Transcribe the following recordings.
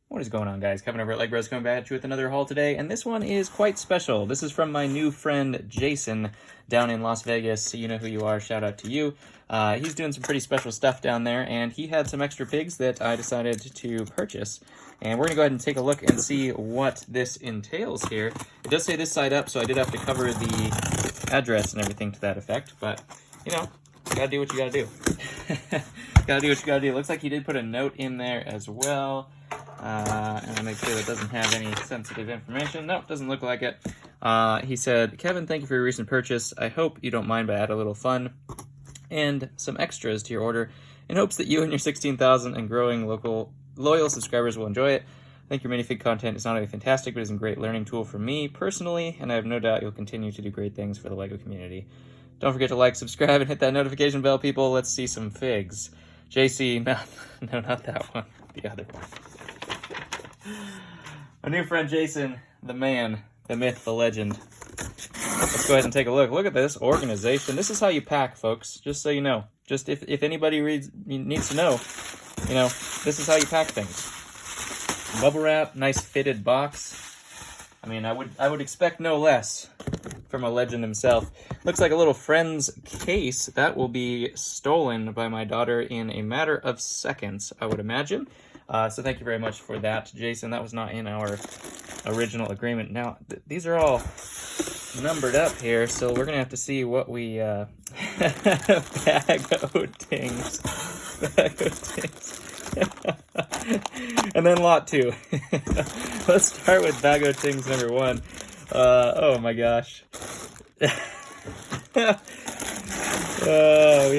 What is going on, guys? Kevin over at Legos coming back at you with another haul today, and this one is quite special. This is from my new friend Jason down in Las Vegas. You know who you are. Shout out to you. He's doing some pretty special stuff down there, and he had some extra pigs that I decided to purchase. And we're going to go ahead and take a look and see what this entails here. It does say this side up, so I did have to cover the address and everything to that effect, but, you know, you gotta do what you gotta do. Gotta do what you gotta do. Looks like he did put a note in there as well. And I'll make sure that doesn't have any sensitive information. Nope, doesn't look like it. He said, Kevin, thank you for your recent purchase. I hope you don't mind, but I add a little fun and some extras to your order in hopes that you and your 16,000 and growing loyal subscribers will enjoy it. I think your minifig content is not only fantastic, but is a great learning tool for me personally, and I have no doubt you'll continue to do great things for the LEGO community. Don't forget to like, subscribe, and hit that notification bell, people. Let's see some figs. JC, no, not that one. The other one. My new friend Jason, the man, the myth, the legend. Let's go ahead and take a look. Look at this organization. This is how you pack, folks, just so you know. Just if anybody needs to know, you know, this is how you pack things. Bubble wrap, nice fitted box. I mean, I would expect no less from a legend himself. Looks like a little friend's case that will be stolen by my daughter in a matter of seconds, I would imagine. So thank you very much for that, Jason. That was not in our original agreement. Now, these are all numbered up here, so we're going to have to see what we... Bag-o-tings. Bag-o-tings. And then lot 2. Let's start with Bag-o-tings number 1. Oh my gosh. We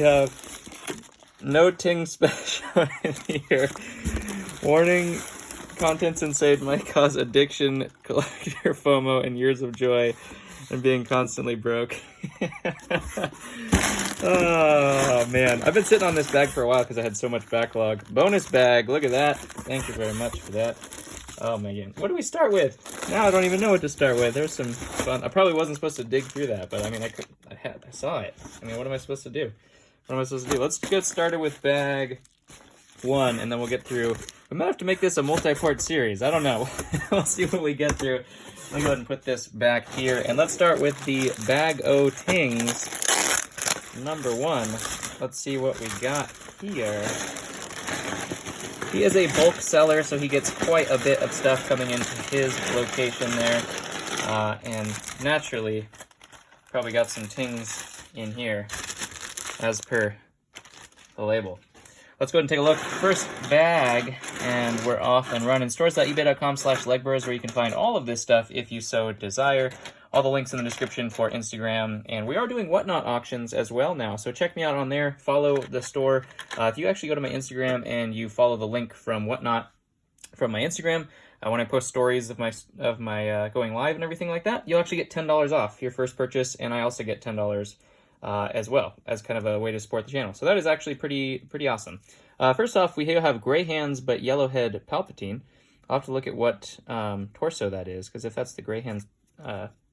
have no Tings special in here. Warning, contents inside might cause addiction, collector FOMO, and years of joy, and being constantly broke. Oh, man. I've been sitting on this bag for a while because I had so much backlog. Bonus bag. Look at that. Thank you very much for that. Oh, man. What do we start with? Now I don't even know what to start with. There's some fun. I probably wasn't supposed to dig through that, but I mean, I saw it. I mean, what am I supposed to do? What am I supposed to do? Let's get started with bag 1, and then we'll get through. We might have to make this a multi-part series. I don't know. We'll see what we get through. Let me go ahead and put this back here. And let's start with the Bag-o-tings number 1. Let's see what we got here. He is a bulk seller, so he gets quite a bit of stuff coming into his location there. And naturally, probably got some Tings in here, as per the label. Let's go ahead and take a look. First bag, and we're off and running. Stores.ebay.com/legbros, where you can find all of this stuff if you so desire. All the links in the description for Instagram, and we are doing Whatnot auctions as well now, so check me out on there. Follow the store. If you actually go to my Instagram and you follow the link from Whatnot from my Instagram, when I post stories of my going live and everything like that, you'll actually get $10 off your first purchase, and I also get $10 as well, as kind of a way to support the channel. So that is actually pretty awesome. First off, we have gray hands but yellow head Palpatine. I'll have to look at what torso that is, because if that's the gray hands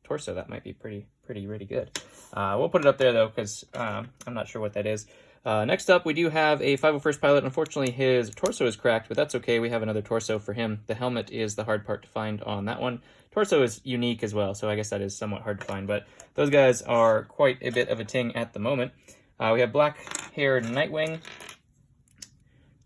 torso, that might be pretty good. We'll put it up there though, because I'm not sure what that is. Next up, we do have a 501st pilot. Unfortunately, his torso is cracked, but that's okay. We have another torso for him. The helmet is the hard part to find on that one. Torso is unique as well, so I guess that is somewhat hard to find, but those guys are quite a bit of a ting at the moment. We have black-haired Nightwing.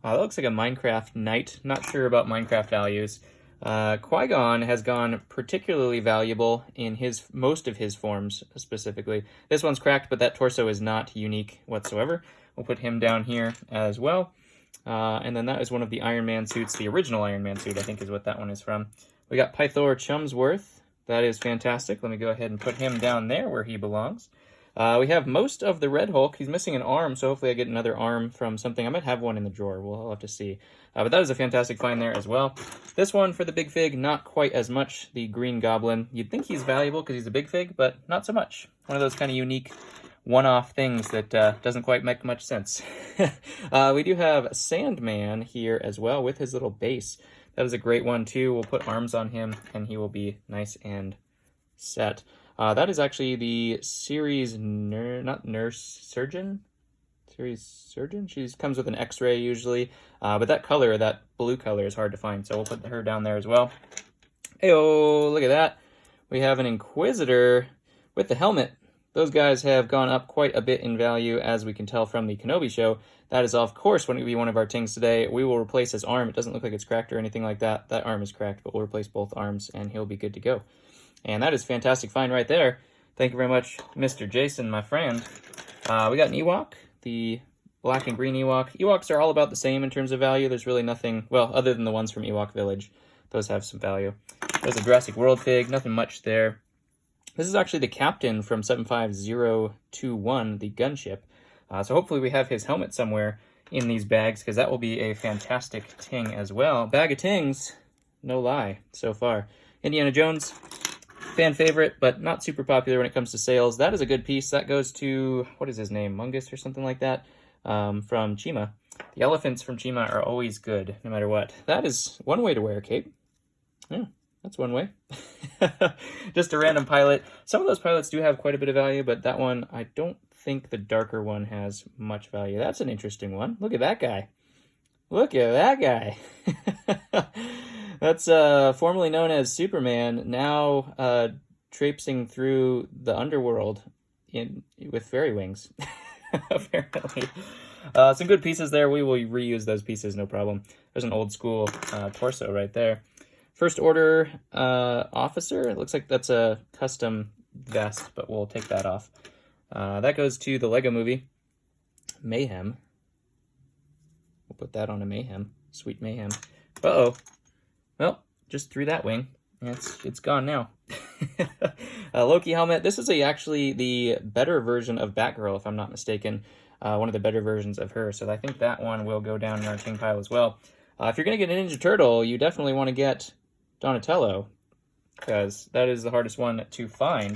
That looks like a Minecraft Knight. Not sure about Minecraft values. Qui-Gon has gone particularly valuable in most of his forms, specifically. This one's cracked, but that torso is not unique whatsoever. We'll put him down here as well. And then that is one of the Iron Man suits. The original Iron Man suit, I think, is what that one is from. We got Pythor Chumsworth. That is fantastic. Let me go ahead and put him down there where he belongs. We have most of the Red Hulk. He's missing an arm, so hopefully I get another arm from something. I might have one in the drawer. We'll have to see. But that is a fantastic find there as well. This one for the big fig, not quite as much. The Green Goblin. You'd think he's valuable because he's a big fig, but not so much. One of those kind of unique one-off things that doesn't quite make much sense. We do have Sandman here as well with his little base. That is a great one too. We'll put arms on him and he will be nice and set. That is actually the series, not nurse, surgeon? Series Surgeon. She comes with an X-ray usually, but that color, that blue color, is hard to find, so we'll put her down there as well. Heyo, look at that. We have an Inquisitor with the helmet. Those guys have gone up quite a bit in value, as we can tell from the Kenobi show. That is, of course, going to be one of our Tings today. We will replace his arm. It doesn't look like it's cracked or anything like that. That arm is cracked, but we'll replace both arms, and he'll be good to go. And that is fantastic find right there. Thank you very much, Mr. Jason, my friend. We got an Ewok, the black and green Ewok. Ewoks are all about the same in terms of value. There's really nothing, well, other than the ones from Ewok Village. Those have some value. There's a Jurassic World fig, nothing much there. This is actually the captain from 75021, the gunship. So hopefully we have his helmet somewhere in these bags, because that will be a fantastic Ting as well. Bag of Tings, no lie, so far. Indiana Jones, fan favorite, but not super popular when it comes to sales. That is a good piece. That goes to, what is his name, Mungus or something like that, from Chima. The elephants from Chima are always good, no matter what. That is one way to wear a cape. Yeah. That's one way. Just a random pilot. Some of those pilots do have quite a bit of value, but that one, I don't think the darker one has much value. That's an interesting one. Look at that guy. Look at that guy. That's formerly known as Superman, now traipsing through the underworld with fairy wings, apparently. Some good pieces there. We will reuse those pieces, no problem. There's an old school torso right there. First Order Officer. It looks like that's a custom vest, but we'll take that off. That goes to the Lego Movie. Mayhem. We'll put that on a Mayhem. Sweet Mayhem. Uh-oh. Well, just threw that wing. It's gone now. Loki helmet. This is actually the better version of Batgirl, if I'm not mistaken. One of the better versions of her. So I think that one will go down in our Ting pile as well. If you're going to get a Ninja Turtle, you definitely want to get Donatello, because that is the hardest one to find.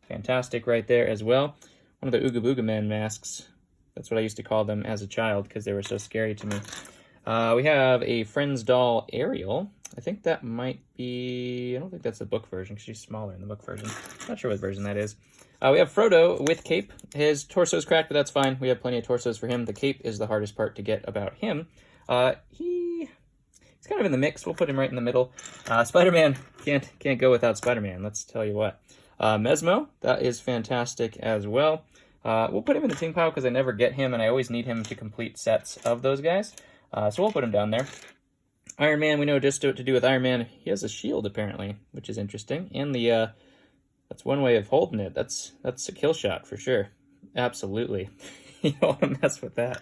Fantastic right there as well. One of the Ooga Booga Man masks. That's what I used to call them as a child, because they were so scary to me. We have a Friends doll Ariel. I think that might be... I don't think that's the book version, because she's smaller in the book version. Not sure what version that is. We have Frodo with cape. His torso's cracked, but that's fine. We have plenty of torsos for him. The cape is the hardest part to get about him. He's kind of in the mix. We'll put him right in the middle. Spider-Man, can't go without Spider-Man. Let's tell you what. Mesmo, that is fantastic as well. We'll put him in the Ting pile because I never get him, and I always need him to complete sets of those guys. So we'll put him down there. Iron Man, we know just what to do with Iron Man. He has a shield, apparently, which is interesting. And the that's one way of holding it. That's a kill shot for sure. Absolutely. You don't want to mess with that.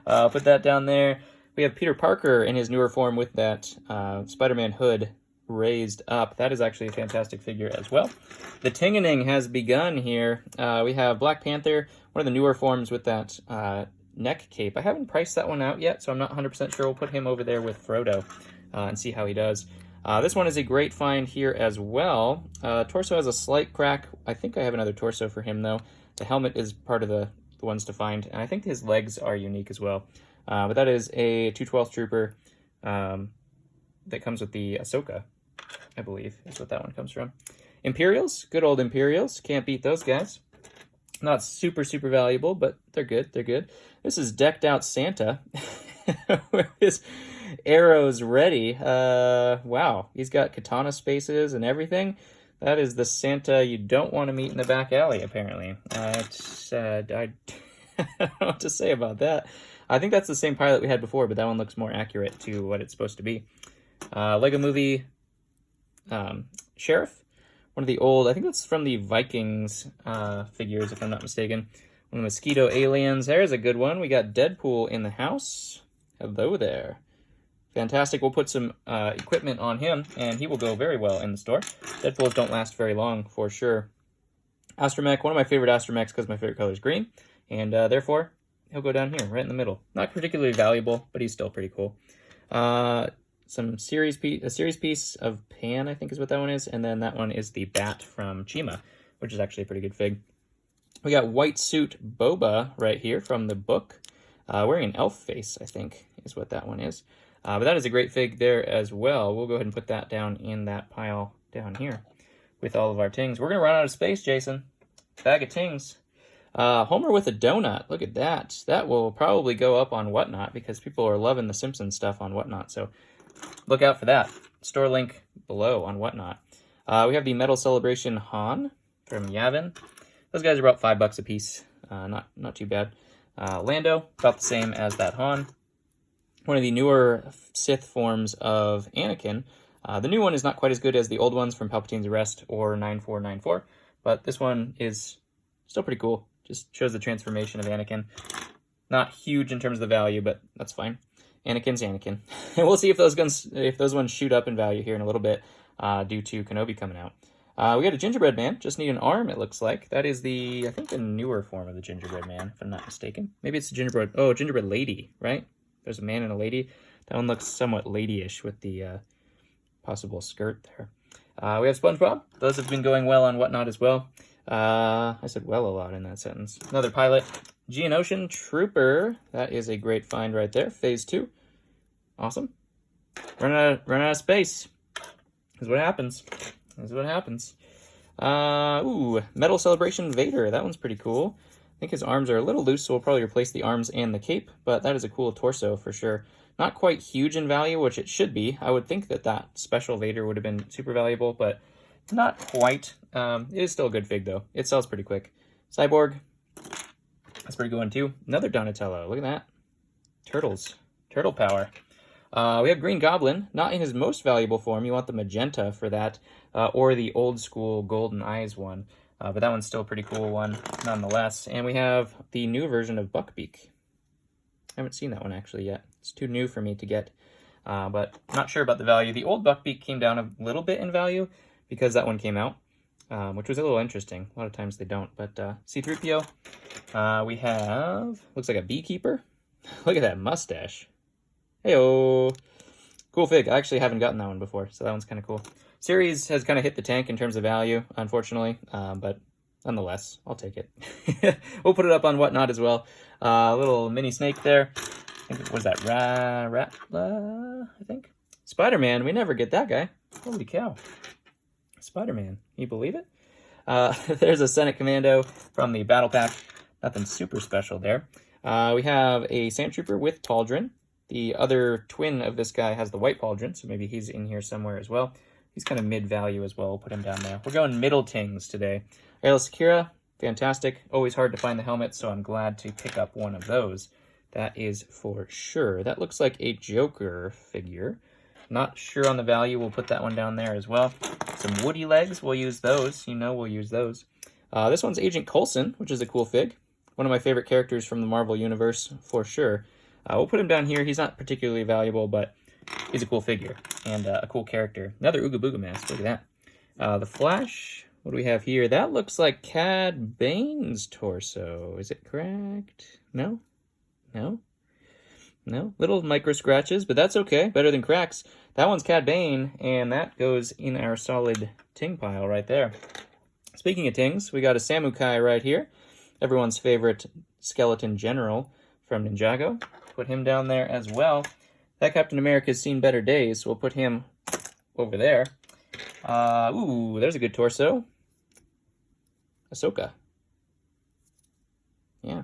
Put that down there. We have Peter Parker in his newer form with that Spider-Man hood raised up. That is actually a fantastic figure as well. The Tingening has begun here. We have Black Panther, one of the newer forms with that neck cape. I haven't priced that one out yet, so I'm not 100% sure. We'll put him over there with Frodo and see how he does. This one is a great find here as well. Torso has a slight crack. I think I have another torso for him, though. The helmet is part of the ones to find, and I think his legs are unique as well. But that is a 212th Trooper that comes with the Ahsoka, I believe, is what that one comes from. Imperials, good old Imperials. Can't beat those guys. Not super valuable, but they're good. They're good. This is decked out Santa with his arrows ready. Wow, he's got katana spaces and everything. That is the Santa you don't want to meet in the back alley, apparently. I don't know what to say about that. I think that's the same pilot we had before, but that one looks more accurate to what it's supposed to be. Lego Movie Sheriff. One of the old, I think that's from the Vikings figures, if I'm not mistaken. One of the Mosquito Aliens. There's a good one. We got Deadpool in the house. Hello there. Fantastic. We'll put some equipment on him, and he will go very well in the store. Deadpools don't last very long, for sure. Astromech, one of my favorite Astromechs because my favorite color is green, and therefore, he'll go down here, right in the middle. Not particularly valuable, but he's still pretty cool. A series piece of Pan, I think is what that one is, and then that one is the Bat from Chima, which is actually a pretty good fig. We got White Suit Boba right here from the book, wearing an elf face, I think is what that one is. But that is a great fig there as well. We'll go ahead and put that down in that pile down here with all of our Tings. We're going to run out of space, Jason. Bag of Tings. Homer with a donut. Look at that. That will probably go up on Whatnot because people are loving the Simpsons stuff on Whatnot. So look out for that. Store link below on Whatnot. We have the Metal Celebration Han from Yavin. Those guys are about $5 a piece. Not too bad. Lando, about the same as that Han. One of the newer Sith forms of Anakin. The new one is not quite as good as the old ones from Palpatine's Arrest or 9494, but this one is still pretty cool. Just shows the transformation of Anakin. Not huge in terms of the value, but that's fine. Anakin's Anakin. And we'll see if those ones shoot up in value here in a little bit due to Kenobi coming out. We got a Gingerbread Man. Just need an arm, it looks like. That is I think the newer form of the Gingerbread Man, if I'm not mistaken. Maybe it's the Gingerbread Lady, right? There's a man and a lady. That one looks somewhat ladyish with the possible skirt there. We have SpongeBob. Those have been going well on Whatnot as well. I said well a lot in that sentence. Another pilot. Geonosian Trooper. That is a great find right there. Phase 2. Awesome. Run out of space. Is what happens. Metal Celebration Vader. That one's pretty cool. I think his arms are a little loose, so we'll probably replace the arms and the cape, but that is a cool torso for sure. Not quite huge in value, which it should be. I would think that special Vader would have been super valuable, but not quite. It is still a good fig, though. It sells pretty quick. Cyborg. That's pretty good one, too. Another Donatello. Look at that. Turtles. Turtle power. We have Green Goblin. Not in his most valuable form. You want the magenta for that, or the old school Golden Eyes one. But that one's still a pretty cool one, nonetheless. And we have the new version of Buckbeak. I haven't seen that one actually yet. It's too new for me to get, but not sure about the value. The old Buckbeak came down a little bit in value because that one came out, which was a little interesting. A lot of times they don't, but C-3PO. We have, looks like a beekeeper. Look at that mustache. Heyo. Cool fig. I actually haven't gotten that one before, so that one's kind of cool. Series has kind of hit the tank in terms of value, unfortunately, but nonetheless, I'll take it. We'll put it up on Whatnot as well. A little mini snake there. I think, was that Ratla, I think? SpiderMan, we never get that guy. Holy cow. SpiderMan, can you believe it? There's a Senate Commando from the Battle Pack. Nothing super special there. We have a Sand Trooper with Pauldron. The other twin of this guy has the white Pauldron, so maybe he's in here somewhere as well. He's kind of mid-value as well. We'll put him down there. We're going middle Tings today. Airless Akira, fantastic. Always hard to find the helmet, so I'm glad to pick up one of those. That is for sure. That looks like a Joker figure. Not sure on the value. We'll put that one down there as well. Some Woody legs. We'll use those. You know we'll use those. This one's Agent Coulson, which is a cool fig. One of my favorite characters from the Marvel Universe, for sure. We'll put him down here. He's not particularly valuable, but he's a cool figure and a cool character. Another Ooga Booga mask. Look at that. The Flash. What do we have here? That looks like Cad Bane's torso. Is it correct? No? No? No? Little micro scratches, but that's okay. Better than cracks. That one's Cad Bane, and that goes in our solid Ting pile right there. Speaking of Tings, we got a Samukai right here. Everyone's favorite skeleton general from Ninjago. Put him down there as well. That Captain America's seen better days, so we'll put him over there. Ooh, there's a good torso. Ahsoka. Yeah,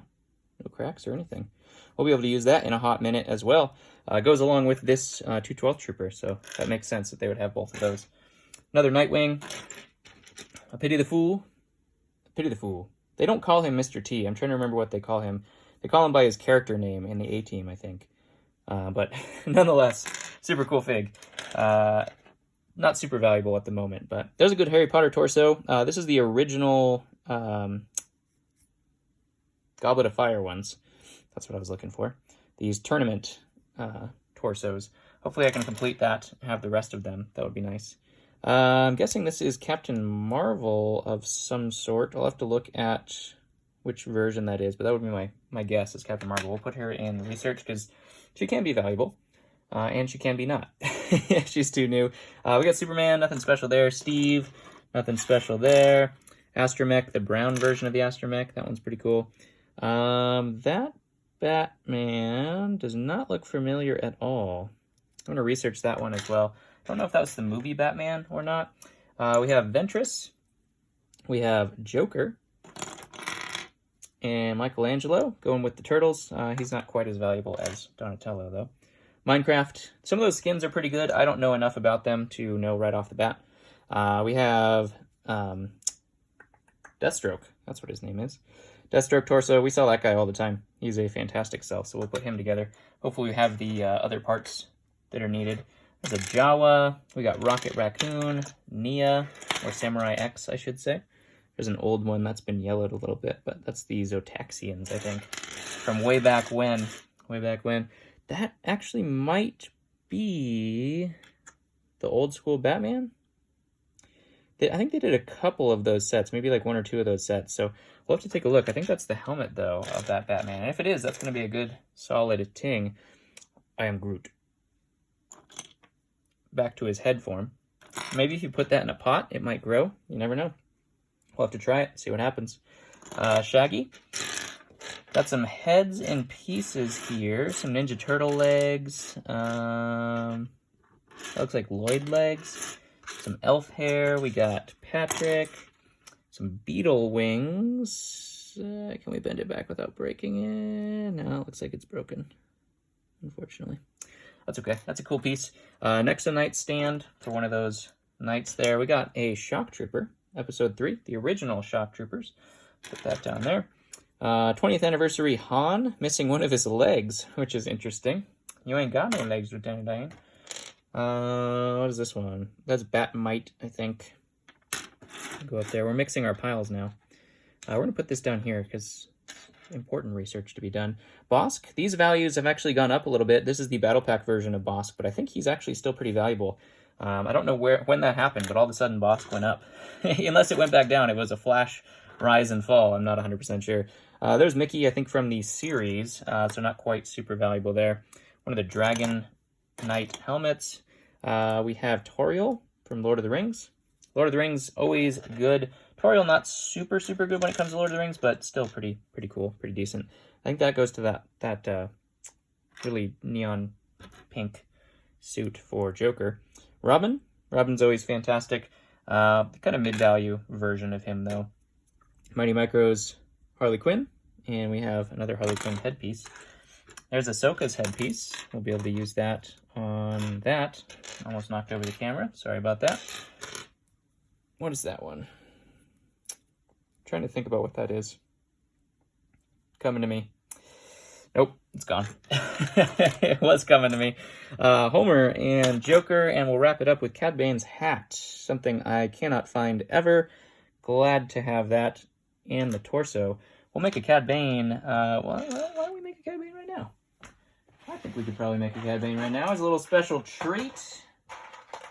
no cracks or anything. We'll be able to use that in a hot minute as well. It goes along with this 212 Trooper, so that makes sense that they would have both of those. Another Nightwing. A Pity the Fool. Pity the Fool. They don't call him Mr. T. I'm trying to remember what they call him. They call him by his character name in the A-Team, I think. But nonetheless, super cool fig. Not super valuable at the moment, but there's a good Harry Potter torso. This is the original Goblet of Fire ones. That's what I was looking for. These tournament torsos. Hopefully I can complete that and have the rest of them. That would be nice. I'm guessing this is Captain Marvel of some sort. I'll have to look at which version that is, but that would be my guess is Captain Marvel. We'll put her in research because she can be valuable, and she can be not. She's too new. We got Superman, nothing special there. Steve, nothing special there. Astromech, the brown version of the Astromech. That one's pretty cool. That Batman does not look familiar at all. I'm going to research that one as well. I don't know if that was the movie Batman or not. We have Ventress. We have Joker. and Michelangelo, going with the turtles. He's not quite as valuable as Donatello, though. Minecraft, some of those skins are pretty good. I don't know enough about them to know right off the bat. We have Deathstroke, that's what his name is. Deathstroke torso, we sell that guy all the time. He's a fantastic sell, so we'll put him together. Hopefully we have the other parts that are needed. There's a Jawa, we got Rocket Raccoon, Nia, or Samurai X, I should say. There's an old one that's been yellowed a little bit, but that's the Zotaxians, I think, from way back when. Way back when. That actually might be the old school Batman. I think they did a couple of those sets, maybe like 1 or 2 of those sets. So we'll have to take a look. I think that's the helmet, though, of that Batman. And if it is, that's going to be a good, solid Ting. I am Groot. Back to his head form. Maybe if you put that in a pot, it might grow. You never know. We'll have to try it, see what happens. Shaggy. Got some heads and pieces here. Some Ninja Turtle legs. That looks like Lloyd legs. Some elf hair. We got Patrick. Some beetle wings. Can we bend it back without breaking it? No, it looks like it's broken, unfortunately. That's okay. That's a cool piece. Next, a nightstand for one of those knights there. We got a Shock Trooper, Episode 3, the original Shock Troopers. Put that down there. 20th anniversary Han, missing one of his legs, which is interesting. You ain't got no legs, Lieutenant Diane. What is this one? That's Batmite, I think. Go up there. We're mixing our piles now. We're going to put this down here because important research to be done. Bosk, these values have actually gone up a little bit. This is the Battle Pack version of Bosk, but I think he's actually still pretty valuable. I don't know when that happened, but all of a sudden Bosk went up. Unless it went back down. It was a flash rise and fall. I'm not 100% sure. There's Mickey, I think, from the series, so not quite super valuable there. One of the Dragon Knight helmets. We have Toriel from Lord of the Rings. Lord of the Rings, always good. Toriel, not super good when it comes to Lord of the Rings, but still pretty cool, pretty decent. I think that goes to that really neon pink suit for Joker. Robin's always fantastic. Kind of mid-value version of him, though. Mighty Micro's Harley Quinn, and we have another Harley Quinn headpiece. There's Ahsoka's headpiece. We'll be able to use that on that. Almost knocked over the camera. Sorry about that. What is that one? I'm trying to think about what that is. Coming to me. Nope, it's gone. It was coming to me. Homer and Joker, and we'll wrap it up with Cad Bane's hat. Something I cannot find ever. Glad to have that. And the torso. We'll make a Cad Bane. Why don't we make a Cad Bane right now? I think we could probably make a Cad Bane right now as a little special treat.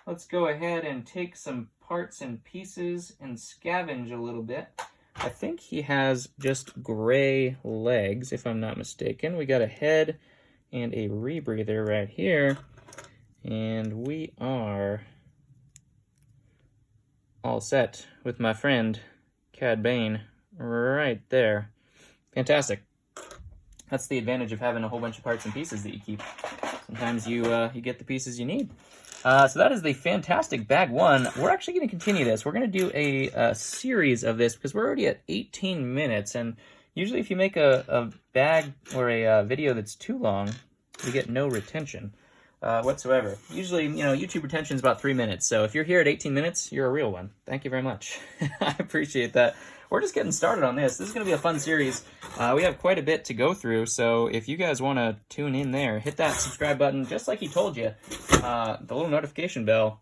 Let's go ahead and take some parts and pieces and scavenge a little bit. I think he has just gray legs, if I'm not mistaken. We got a head and a rebreather right here. And we are all set with my friend Cad Bane right there. Fantastic. That's the advantage of having a whole bunch of parts and pieces that you keep. Sometimes you get the pieces you need. So that is the fantastic bag 1. We're actually going to continue this. We're going to do a series of this because we're already at 18 minutes. And usually if you make a bag or a video that's too long, you get no retention whatsoever. Usually, YouTube retention is about 3 minutes. So if you're here at 18 minutes, you're a real one. Thank you very much. I appreciate that. We're just getting started on this. This is going to be a fun series. We have quite a bit to go through, so if you guys want to tune in there, hit that subscribe button, just like he told you, the little notification bell,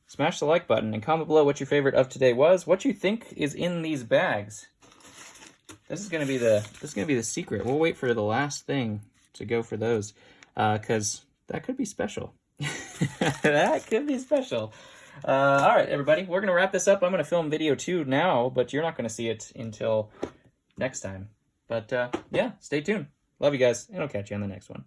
smash the like button, and comment below what your favorite of today was, what you think is in these bags. This is going to be the secret. We'll wait for the last thing to go for those, because that could be special. That could be special. All right, everybody, we're going to wrap this up. I'm going to film video 2 now, but you're not going to see it until next time. But, yeah, stay tuned. Love you guys, and I'll catch you on the next one.